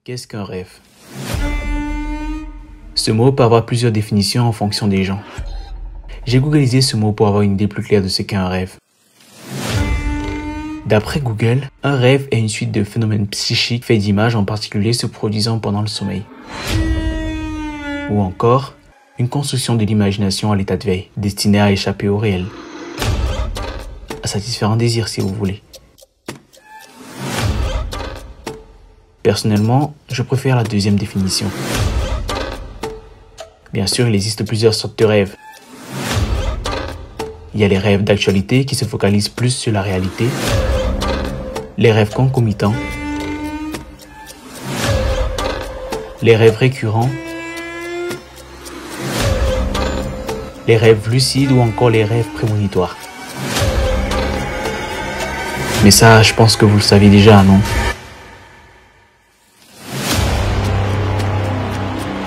Qu'est-ce qu'un rêve? Ce mot peut avoir plusieurs définitions en fonction des gens. J'ai googlisé ce mot pour avoir une idée plus claire de ce qu'est un rêve. D'après Google, un rêve est une suite de phénomènes psychiques faits d'images en particulier se produisant pendant le sommeil. Ou encore, une construction de l'imagination à l'état de veille, destinée à échapper au réel. À satisfaire un désir si vous voulez. Personnellement, je préfère la deuxième définition. Bien sûr, il existe plusieurs sortes de rêves. Il y a les rêves d'actualité qui se focalisent plus sur la réalité, les rêves concomitants, les rêves récurrents, les rêves lucides ou encore les rêves prémonitoires. Mais ça, je pense que vous le savez déjà, non?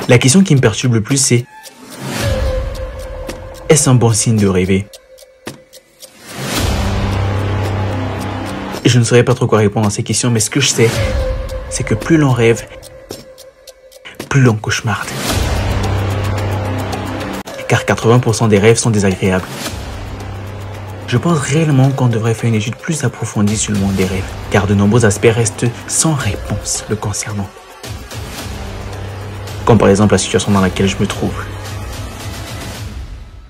La question qui me perturbe le plus, c'est: est-ce un bon signe de rêver? Je ne saurais pas trop quoi répondre à ces questions, mais ce que je sais, c'est que plus l'on rêve, plus l'on cauchemarde. Car 80% des rêves sont désagréables. Je pense réellement qu'on devrait faire une étude plus approfondie sur le monde des rêves, car de nombreux aspects restent sans réponse le concernant. Comme par exemple la situation dans laquelle je me trouve.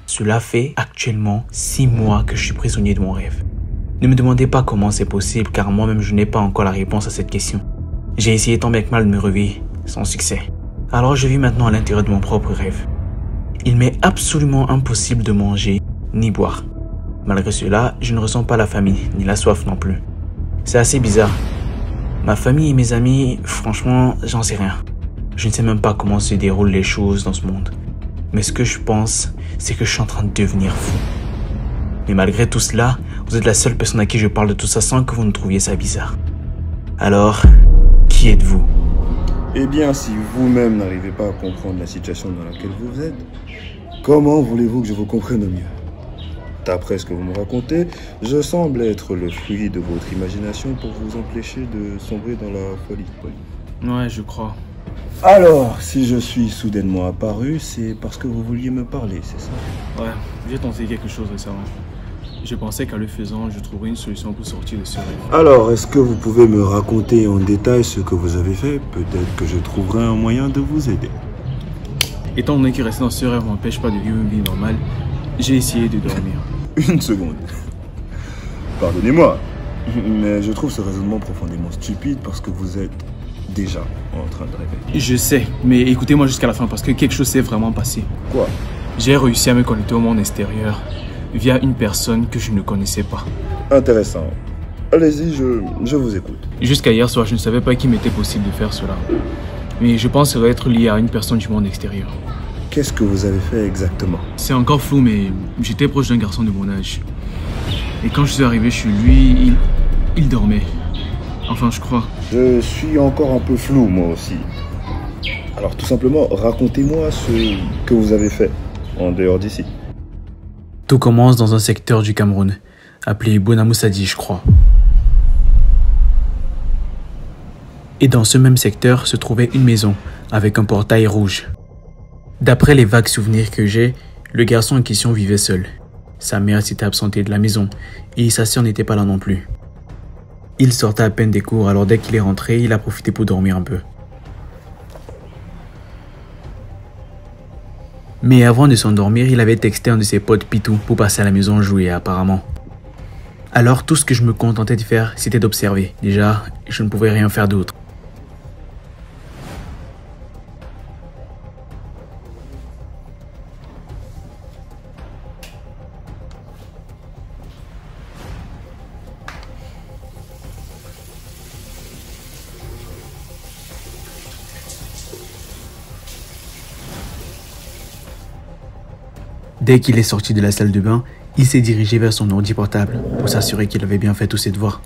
Cela fait actuellement 6 mois que je suis prisonnier de mon rêve. Ne me demandez pas comment c'est possible, car moi-même je n'ai pas encore la réponse à cette question. J'ai essayé tant bien que mal de me réveiller, sans succès. Alors je vis maintenant à l'intérieur de mon propre rêve. Il m'est absolument impossible de manger, ni boire. Malgré cela, je ne ressens pas la faim, ni la soif non plus. C'est assez bizarre. Ma famille et mes amis, franchement, j'en sais rien. Je ne sais même pas comment se déroulent les choses dans ce monde. Mais ce que je pense, c'est que je suis en train de devenir fou. Mais malgré tout cela, vous êtes la seule personne à qui je parle de tout ça sans que vous ne trouviez ça bizarre. Alors, qui êtes-vous? Eh bien, si vous-même n'arrivez pas à comprendre la situation dans laquelle vous êtes, comment voulez-vous que je vous comprenne mieux? D'après ce que vous me racontez, je semble être le fruit de votre imagination pour vous empêcher de sombrer dans la folie. Ouais, je crois. Alors, si je suis soudainement apparu, c'est parce que vous vouliez me parler, c'est ça? Ouais, j'ai tenté quelque chose récemment. Je pensais qu'en le faisant, je trouverais une solution pour sortir de ce rêve. Alors, est-ce que vous pouvez me raconter en détail ce que vous avez fait? Peut-être que je trouverai un moyen de vous aider. Étant donné que rester dans ce rêve m'empêche pas de vivre une vie normale, j'ai essayé de dormir. Une seconde. Pardonnez-moi, mais je trouve ce raisonnement profondément stupide parce que vous êtes déjà en train de rêver. Je sais, mais écoutez-moi jusqu'à la fin parce que quelque chose s'est vraiment passé. Quoi? J'ai réussi à me connecter au monde extérieur via une personne que je ne connaissais pas. Intéressant. Allez-y, je vous écoute. Jusqu'à hier soir, je ne savais pas qu'il m'était possible de faire cela. Mais je pense que ça doit être lié à une personne du monde extérieur. Qu'est-ce que vous avez fait exactement? C'est encore flou, mais j'étais proche d'un garçon de mon âge. Et quand je suis arrivé chez lui, il dormait. Enfin, je crois. Je suis encore un peu flou, moi aussi. Alors, tout simplement, racontez-moi ce que vous avez fait en dehors d'ici. Tout commence dans un secteur du Cameroun, appelé Bonamoussadi, je crois. Et dans ce même secteur se trouvait une maison, avec un portail rouge. D'après les vagues souvenirs que j'ai, le garçon en question vivait seul. Sa mère s'était absentée de la maison, et sa sœur n'était pas là non plus. Il sortait à peine des cours, alors dès qu'il est rentré, il a profité pour dormir un peu. Mais avant de s'endormir, il avait texté un de ses potes Pitou pour passer à la maison jouer apparemment. Alors tout ce que je me contentais de faire, c'était d'observer. Déjà, je ne pouvais rien faire d'autre. Dès qu'il est sorti de la salle de bain, il s'est dirigé vers son ordi portable pour s'assurer qu'il avait bien fait tous ses devoirs.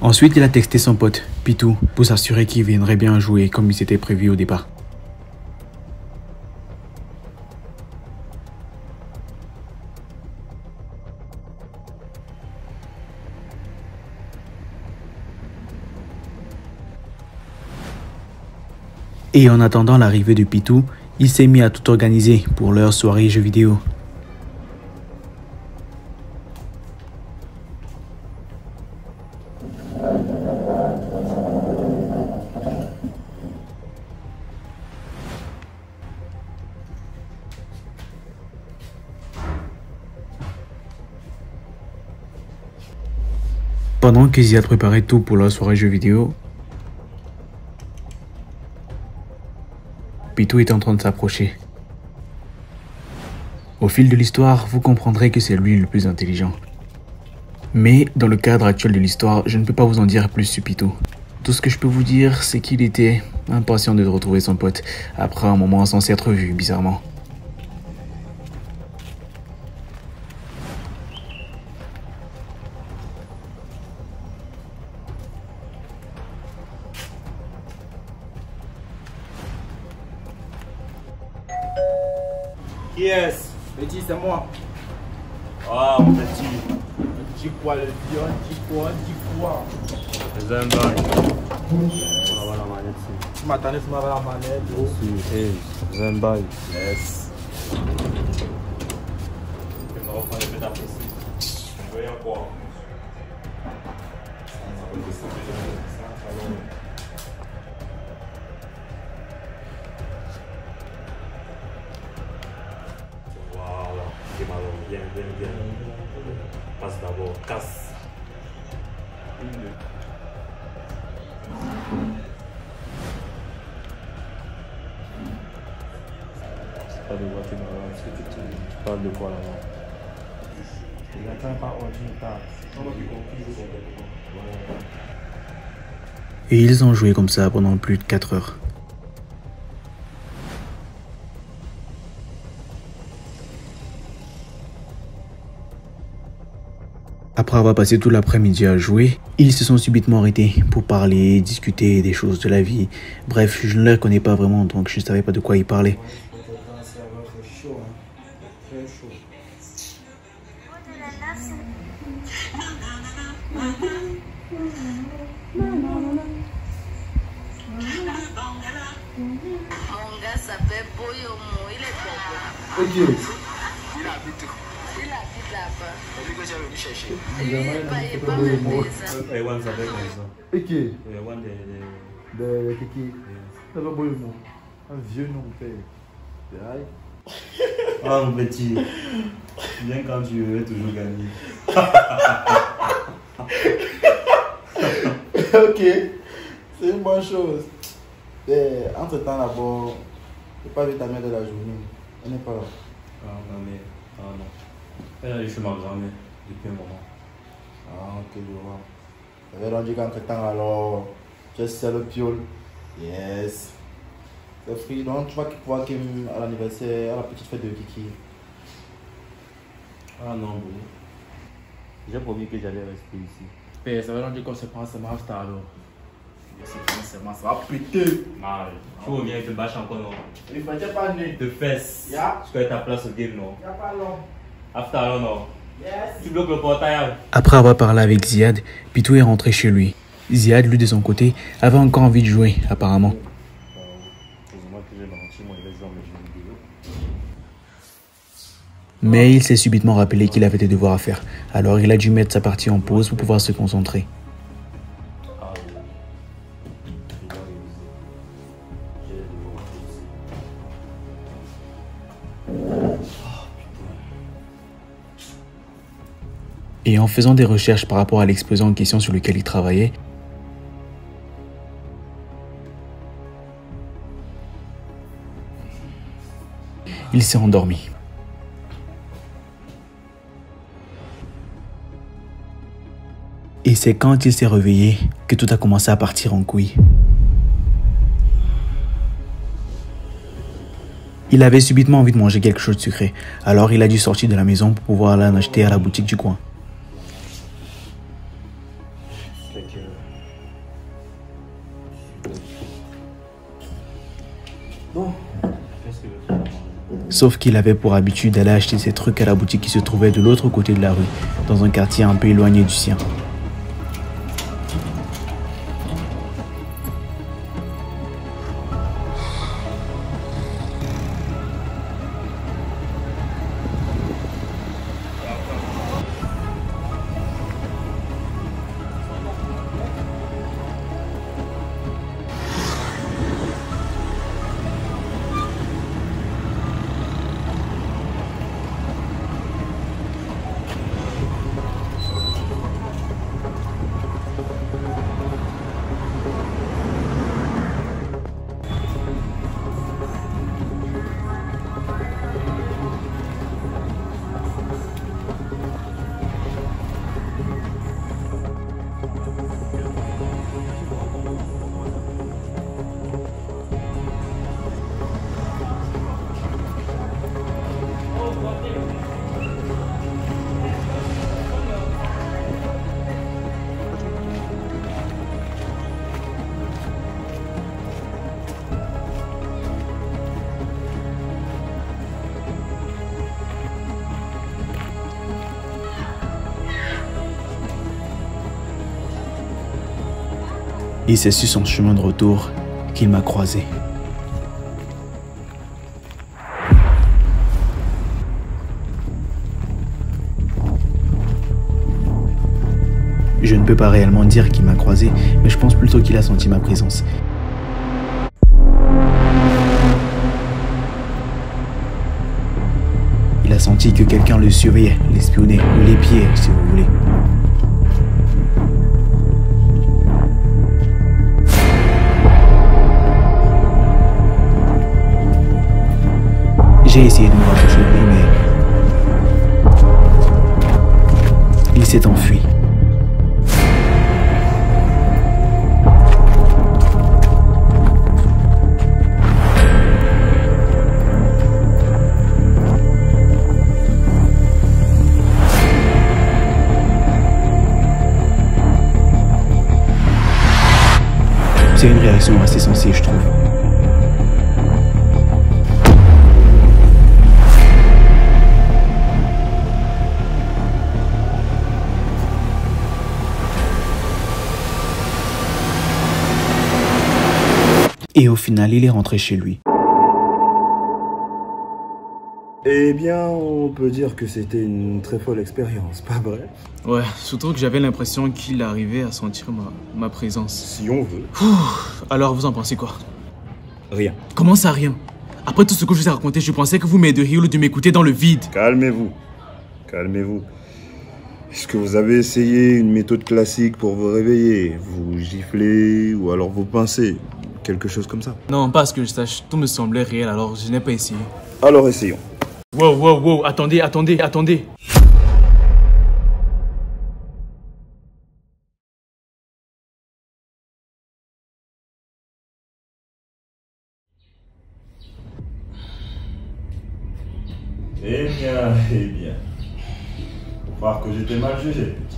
Ensuite, il a texté son pote, Pitou, pour s'assurer qu'il viendrait bien jouer comme il s'était prévu au départ. Et en attendant l'arrivée de Pitou, il s'est mis à tout organiser pour leur soirée jeux vidéo. Pendant que Ziad préparait tout pour leur soirée jeux vidéo, Pitou est en train de s'approcher. Au fil de l'histoire, vous comprendrez que c'est lui le plus intelligent. Mais dans le cadre actuel de l'histoire, je ne peux pas vous en dire plus sur Pitou. Tout ce que je peux vous dire, c'est qu'il était impatient de retrouver son pote, après un moment sans s'être vu, bizarrement. Yes, petit, c'est moi. Ah, mon petit. Dis quoi, le vieux, dis quoi. C'est un bail. On va la manette. Tu m'attendais, tu m'avais la manette. C'est un bail. Yes. Je vais reprendre les pétards ici. Je vais encore. Bien. Passe d'abord, casse. Pas de voix, est-ce que tu parles de quoi là-bas? Je n'attends pas ordinateur. Et ils ont joué comme ça pendant plus de 4 heures. Après avoir passé tout l'après-midi à jouer, ils se sont subitement arrêtés pour parler, discuter des choses de la vie. Bref, je ne les connais pas vraiment, donc je ne savais pas de quoi ils parlaient. Mon gars s'appelle Boyomo, il est bon. Ok. Il habite là-bas. Il est pas même ça. Et one s'appelle comme ça. Ok. Et one De Kiki. C'est pas Boyomo. Un vieux nom, père. Ah, mon petit. Bien quand tu veux toujours gagner. Ok. C'est une bonne chose. Entre temps d'abord, je n'ai pas vu ta mère de la journée. Elle n'est pas là. Ah, ma mère. Ah, non. Elle est chez ma grand-mère depuis un moment. Ah, ok, je vois. Ça veut dire qu'entre temps, alors, tu es le piole. Yes. C'est free. Donc, tu vas pouvoir à l'anniversaire, à la petite fête de Kiki. Ah, non, bon. J'ai promis que j'allais rester ici. Père, ça veut dire qu'on se prend ce master alors. Ça va péter. Mal. Tu reviens et te bâches encore, non? Il ne fallait pas né. De fesses. Yeah. Tu connais ta place au game, non? Il n'y a pas long. After, alors, non? Yes. Tu bloques le portail. Après avoir parlé avec Ziad, Pitou est rentré chez lui. Ziad, lui de son côté, avait encore envie de jouer, apparemment. Mais il s'est subitement rappelé qu'il avait des devoirs à faire. Alors il a dû mettre sa partie en pause pour pouvoir se concentrer. Et en faisant des recherches par rapport à l'exposé en question sur lequel il travaillait, il s'est endormi. Et c'est quand il s'est réveillé que tout a commencé à partir en couille. Il avait subitement envie de manger quelque chose de sucré, alors il a dû sortir de la maison pour pouvoir aller en acheter à la boutique du coin. Sauf qu'il avait pour habitude d'aller acheter ses trucs à la boutique qui se trouvait de l'autre côté de la rue, dans un quartier un peu éloigné du sien. Et c'est sur son chemin de retour qu'il m'a croisé. Je ne peux pas réellement dire qu'il m'a croisé, mais je pense plutôt qu'il a senti ma présence. Il a senti que quelqu'un le surveillait, l'espionnait, ou l'épiait, si vous voulez. J'ai essayé de me rapprocher de lui, mais il s'est enfui. C'est une réaction assez sensée, je trouve. Et au final, il est rentré chez lui. Eh bien, on peut dire que c'était une très folle expérience, pas vrai? Ouais, surtout que j'avais l'impression qu'il arrivait à sentir ma présence. Si on veut. Alors, vous en pensez quoi? Rien. Comment ça, rien? Après tout ce que je vous ai raconté, je pensais que vous m'aideriez au lieu de m'écouter dans le vide. Calmez-vous. Calmez-vous. Est-ce que vous avez essayé une méthode classique pour vous réveiller? Vous giflez ou alors vous pincez? Quelque chose comme ça? Non, pas à ce que je sache. Tout me semblait réel, alors je n'ai pas essayé. Alors essayons. Wow, wow, wow, attendez. Eh bien. Faut croire que j'étais mal jugé, petit.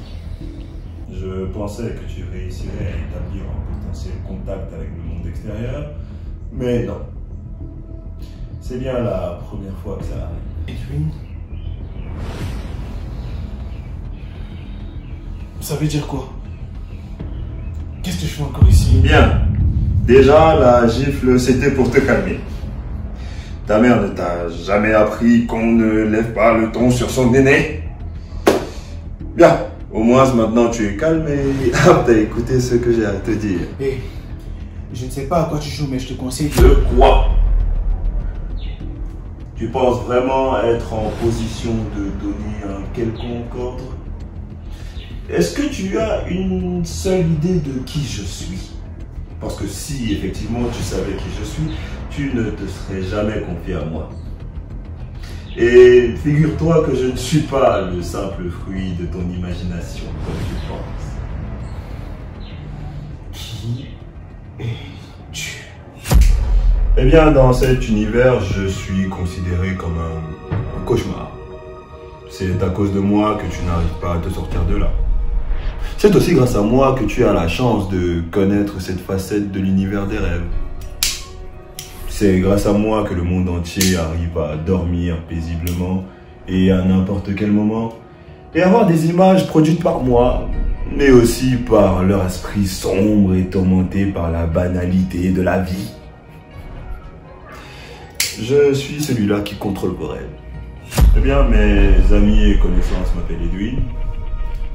Je pensais que tu réussirais à établir un potentiel contact avec le monde extérieur, mais non. C'est bien la première fois que ça arrive. Edwin? Ça veut dire quoi? Qu'est-ce que je fais encore ici? Bien. Déjà, la gifle, c'était pour te calmer. Ta mère ne t'a jamais appris qu'on ne lève pas le ton sur son aîné? Bien. Au moins, maintenant, tu es calme et apte à écouter ce que j'ai à te dire. Hé, je ne sais pas à quoi tu joues, mais je te conseille de... De quoi? Tu penses vraiment être en position de donner un quelconque ordre? Est-ce que tu as une seule idée de qui je suis? Parce que si effectivement tu savais qui je suis, tu ne te serais jamais confié à moi. Et figure-toi que je ne suis pas le simple fruit de ton imagination, comme tu penses. Qui es-tu? Eh bien, dans cet univers, je suis considéré comme un cauchemar. C'est à cause de moi que tu n'arrives pas à te sortir de là. C'est aussi grâce à moi que tu as la chance de connaître cette facette de l'univers des rêves. C'est grâce à moi que le monde entier arrive à dormir paisiblement et à n'importe quel moment et avoir des images produites par moi, mais aussi par leur esprit sombre et tourmenté par la banalité de la vie. Je suis celui-là qui contrôle vos rêves. Eh bien, mes amis et connaissances m'appellent Edwin,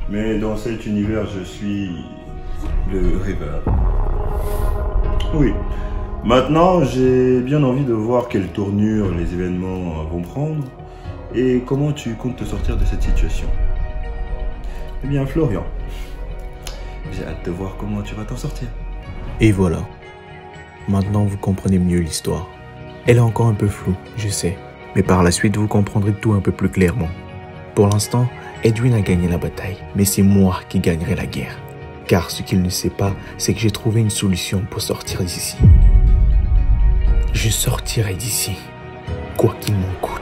mais dans cet univers, je suis le rêveur. Oui. Maintenant, j'ai bien envie de voir quelle tournure les événements vont prendre et comment tu comptes te sortir de cette situation. Eh bien, Florian, j'ai hâte de voir comment tu vas t'en sortir. Et voilà. Maintenant, vous comprenez mieux l'histoire. Elle est encore un peu floue, je sais. Mais par la suite, vous comprendrez tout un peu plus clairement. Pour l'instant, Edwin a gagné la bataille, mais c'est moi qui gagnerai la guerre. Car ce qu'il ne sait pas, c'est que j'ai trouvé une solution pour sortir d'ici. Je sortirai d'ici, quoi qu'il m'en coûte.